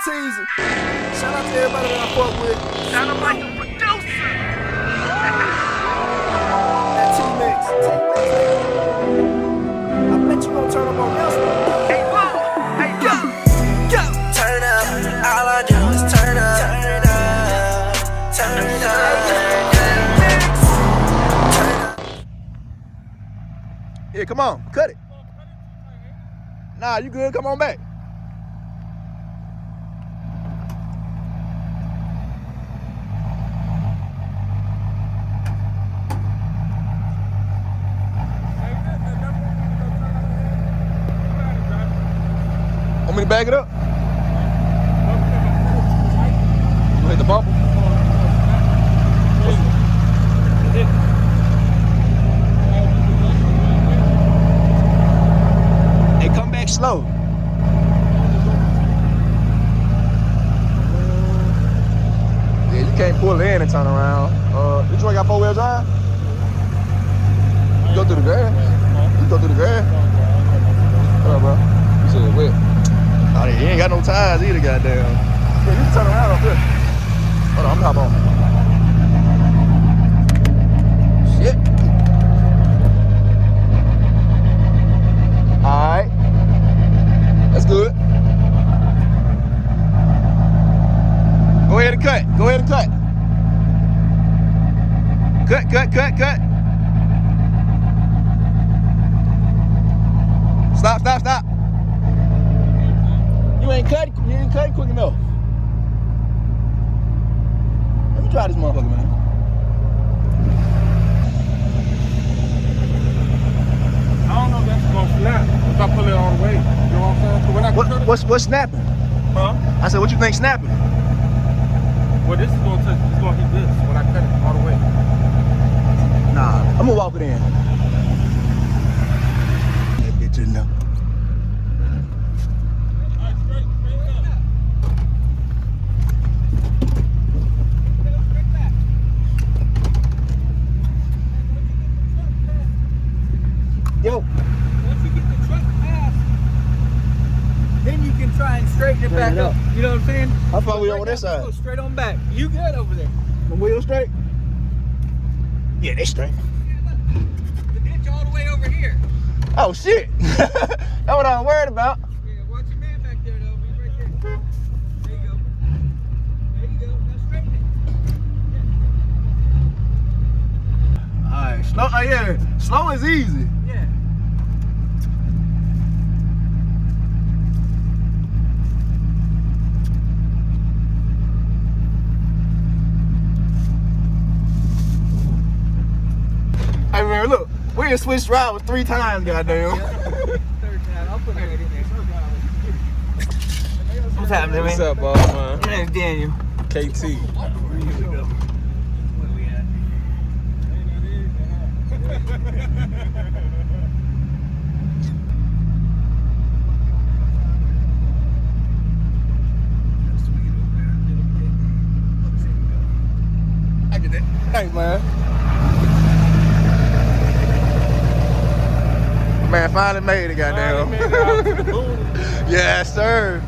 teasing. Shout out to everybody that I fuck with. Sound like a producer. That T-Mix. I bet you gon' turn up on this one. Hey, whoa. Hey, yo. Yo. Turn up, all I do is turn up, turn up, turn up. Yeah, come on, cut it. Nah, you good? Come on back. Want me to bag it up? You hit the bumper? Hey, come back slow. Yeah, you can't pull in and turn around. You joint got 4-wheel drive? You go through the grass? You go through the grass? What up, bro? You said wet. Oh, yeah, you ain't got no tires either, goddamn. Yeah, you can turn around up here. Hold on, I'm gonna hop on. Shit. Alright. That's good. Go ahead and cut. Go ahead and cut. Cut. Stop. You ain't cut quick enough. Let me try this motherfucker, man. I don't know if that's gonna snap if I pull it all the way. You know what I'm saying? So when I What's snapping? huh? I said, what you think snapping? Well, this is gonna touch. It's gonna hit this when I cut it all the way. Nah, I'm gonna walk it in. That bitch in there. Yo. Once you get the truck past, then you can try and straighten it back up. You know what I'm saying? How far we on this side? Go straight on back. You good over there? The wheel straight? Yeah, they straight. The ditch all the way over here. Oh shit. That's what I was worried about. Yeah, watch your man back there though. He's right there. There you go. There you go. Now straighten it. Alright, slow. Oh yeah, slow is easy. Yeah. Hey man, look, we done switched drivers 3 times, goddamn. Third time. I'll put that in there. What's happening, man? What's up, boss man? My name's Daniel. KT. Here we go. Where we at? I get that. Thanks, man. Man, finally made it, goddamn. Yes, sir.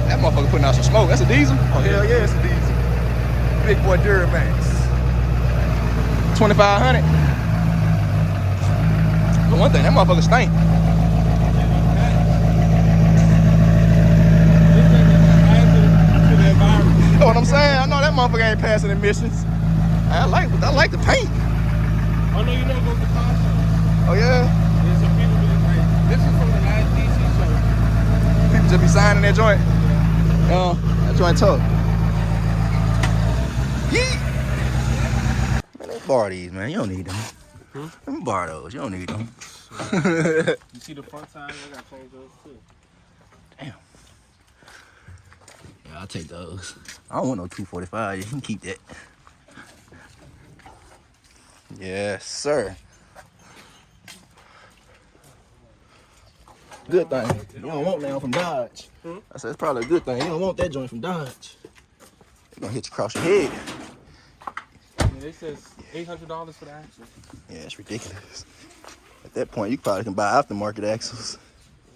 That motherfucker putting out some smoke. That's a diesel? Oh, hell yeah, it's a diesel. Big boy Duramax. 2,500. But one thing, that motherfucker stink. You know what I'm saying? I know that motherfucker ain't passing emissions. I like the paint. Oh no, you know go to the car show. Oh yeah? There's some people be like, this is from the last DC show. People just be signing that joint. That joint tough. Yeet. Man, let's borrow these, man. You don't need them. Let me borrow those. You don't need them. You see the front tires? I gotta change those too. Damn. Yeah, I'll take those. I don't want no 245. You can keep that. Yes, sir. Good thing. You don't want that from Dodge. I said it's probably a good thing. You don't want that joint from Dodge. They're gonna hit you across your head. Yeah, it says $800 for the axle. Yeah, it's ridiculous. At that point, you probably can buy aftermarket axles.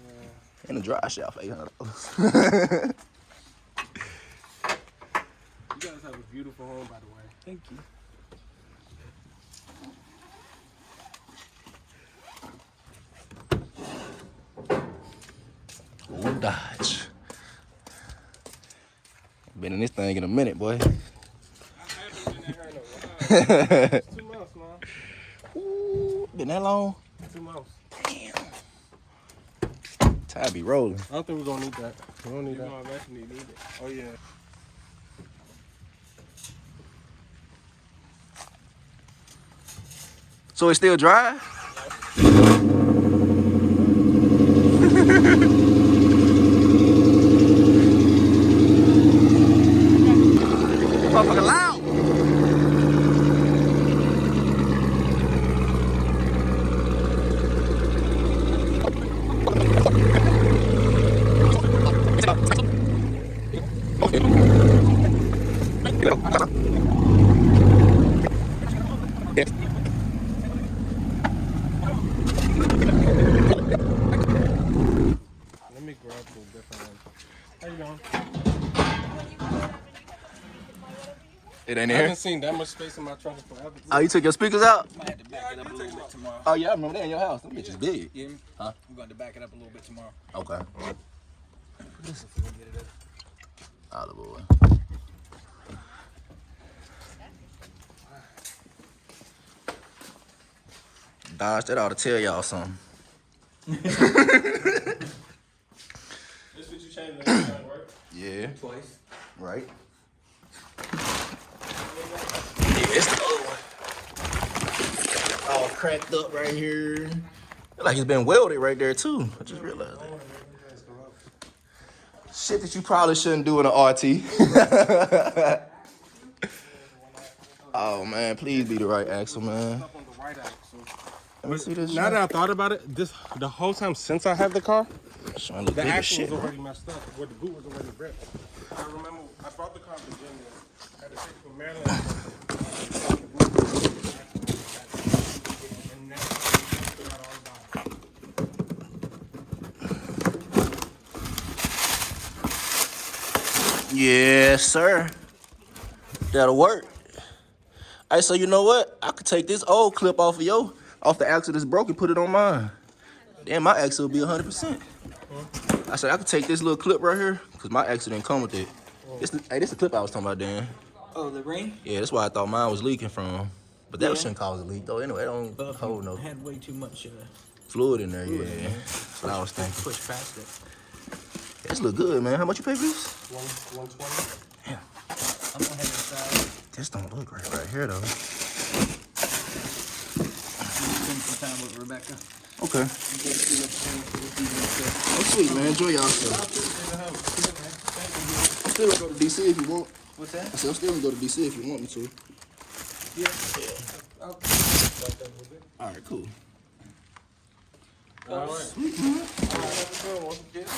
Yeah. And a dry shaft for $800. Welcome home, by the way. Thank you. Ooh, Dodge. Been in this thing in a minute, boy. It's 2 months, man. Ooh, been that long? 2 months. Time be rolling. I don't think we're gonna need that. We don't need that. You're gonna eventually need it. Oh yeah. So it's still dry? Motherfucker loud. Let me grab a different one. How you doing? It ain't I here. haven't seen that much space in my trunk in forever. Oh, you took your speakers out? Might have to back it up a little bit tomorrow. Oh yeah, I remember that in your house. Them bitches big. Yeah, Huh? we're going to back it up a little bit tomorrow. Okay. Get it up. All the boy. Dodge, that ought to tell y'all something. This what you changed the next time, right? Yeah. Twice. Right. Yeah, it's the other one. All cracked up right here. Feel like it's been welded right there too. I just realized that. Shit that you probably shouldn't do in an RT. Oh man, please be the right axle, man. Up on the right axle. Let me see this. Now that I thought about it, the whole time since I had the car, shit look the big as axle shit, was bro. already messed up. Where the boot was already ripped. I remember I brought the car to Virginia. I had to take it from Maryland. And now I figured out all about it. Yes, sir. That'll work. Hey, so you know what? I could take this old clip off the axle that's broken, put it on mine. Then my axle will be 100%. I said I could take this little clip right here, cause my axle didn't come with it. This the clip I was talking about, Dan. Oh, the ring? Yeah, that's why I thought mine was leaking from. But that Yeah. shouldn't cause a leak though. Anyway, it don't hold no Had way too much fluid in there. Yeah, that's what I was thinking. push past it. This look good, man. How much you pay for this? 120. Yeah, I'm going to head inside. this don't look right here though. Spend some time with Rebecca. Okay. Oh, sweet, man. Enjoy yourself. I'm still gonna go to DC if you want. What's that? I said I'm still gonna go to DC if you want me to. Yeah. All right, cool. All right.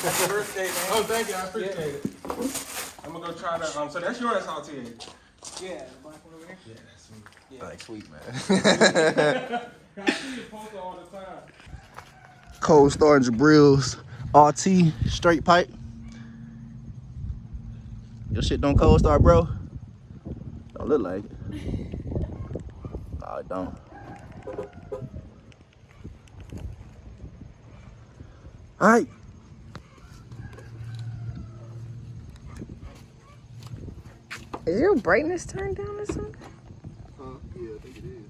Happy birthday, man. Oh, thank you. I appreciate it. I'm gonna go try that. So that's yours, Saltier. Yeah, the black one over here? Yeah, that's me. Like, sweet, man. I see you post all the time. Cold Star and Jabril's RT straight pipe. Your shit don't cold start, bro? Don't look like it. No, it don't. All right. Is your brightness turned down or something? Yeah, I think it is.